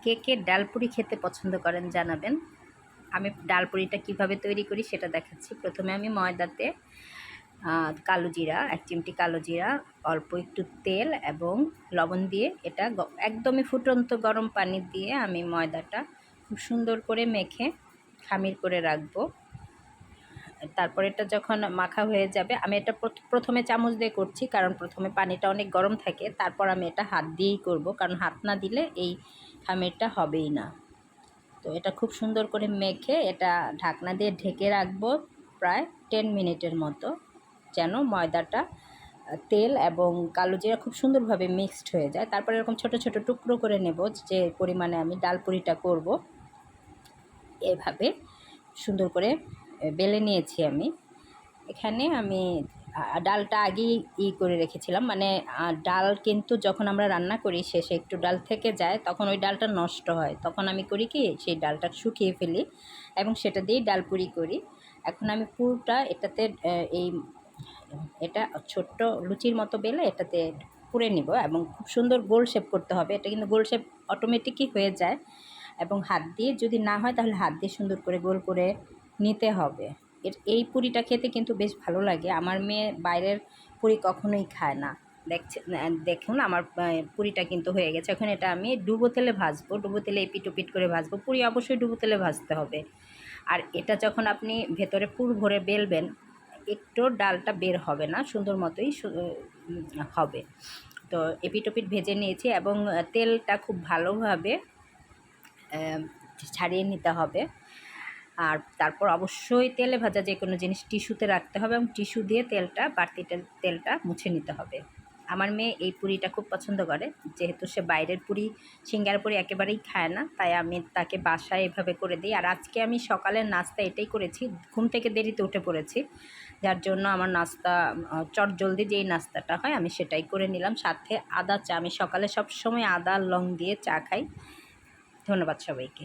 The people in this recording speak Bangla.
কে কে ডালপুরি খেতে পছন্দ করেন জানাবেন। আমি ডালপুরিটা কিভাবে তৈরি করি সেটা দেখাচ্ছি। প্রথমে আমি ময়দাতে কালো জিরা, ১ চিমটি কালো জিরা, অল্প একটু তেল এবং লবণ দিয়ে এটা একদমই ফুটন্ত গরম পানি দিয়ে আমি ময়দাটা খুব সুন্দর করে মেখে খামির করে রাখবো। তারপর এটা যখন মাখা হয়ে যাবে, আমি এটা প্রথমে চামচ দিয়ে করছি, কারণ প্রথমে পানিটা অনেক গরম থাকে। তারপর আমি এটা হাত দিয়েই করব, কারণ হাত না দিলে এই খামিরটা হবেই না। তো এটা খুব সুন্দর করে মেখে এটা ঢাকনা দিয়ে ঢেকে রাখবো প্রায় 10 মিনিটের মতো, যেন ময়দাটা তেল এবং কালো জিরা খুব সুন্দরভাবে মিক্সড হয়ে যায়। তারপর এরকম ছোট ছোট টুকরো করে নেব, যে পরিমাণে আমি ডালপুরিটা করব। এভাবে সুন্দর করে বেলে নিয়েছি আমি। এখানে আমি ডালটা আগেই করে রেখেছিলাম, মানে ডাল কিন্তু যখন আমরা রান্না করি শেষে একটু ডাল থেকে যায়, তখন ওই ডালটা নষ্ট হয়। তখন আমি করি কি, সেই ডালটা শুকিয়ে ফেলি এবং সেটা দিয়েই ডালপুরি করি। এখন আমি পুরোটা এটাতে এটা ছোট্ট লুচির মতো বেলে এটাতে পুরে নিব এবং খুব সুন্দর গোল শেপ করতে হবে। এটা কিন্তু গোল শেপ অটোমেটিকই হয়ে যায়, এবং হাত দিয়ে যদি না হয় তাহলে হাত দিয়ে সুন্দর করে গোল করে নিতে হবে। এই পুরিটা খেতে কিন্তু বেশ ভালো লাগে। আমার মেয়ে বাইরের পুরি কখনোই খায় না। দেখুন আমার পুরিটা কিন্তু হয়ে গেছে। এখন এটা আমি ডুবো তেলে ভাজবো, ডুবো তেলে এপিট ওপিট করে ভাজবো। পুরি অবশ্যই ডুবো তেলে ভাজতে হবে। আর এটা যখন আপনি ভেতরে পুর ভরে বেলবেন, একটু ডালটা বের হবে না, সুন্দর মতোই হবে। তো এপিট ওপিট ভেজে নিয়েছি এবং তেলটা খুব ভালোভাবে ছাড়িয়ে নিতে হবে। আর তারপর অবশ্যই তেলে ভাজা যে কোনো জিনিস টিস্যুতে রাখতে হবে এবং টিস্যু দিয়ে বাড়তি তেলটা মুছে নিতে হবে। আমার মেয়ে এই পুরিটা খুব পছন্দ করে, যেহেতু সে বাইরের পুরি, সিঙ্গারা পুরি একেবারেই খায় না, তাই আমি তাকে বাসায় এভাবে করে দিই। আর আজকে আমি সকালের নাস্তা এটাই করেছি। ঘুম থেকে দেরিতে উঠে পড়েছি, যার জন্য আমার নাস্তা চটজলদি যেই নাস্তাটা হয় আমি সেটাই করে নিলাম। সাথে আদা চা, আমি সকালে সবসময় আদা লং দিয়ে চা খাই। ধন্যবাদ সবাইকে।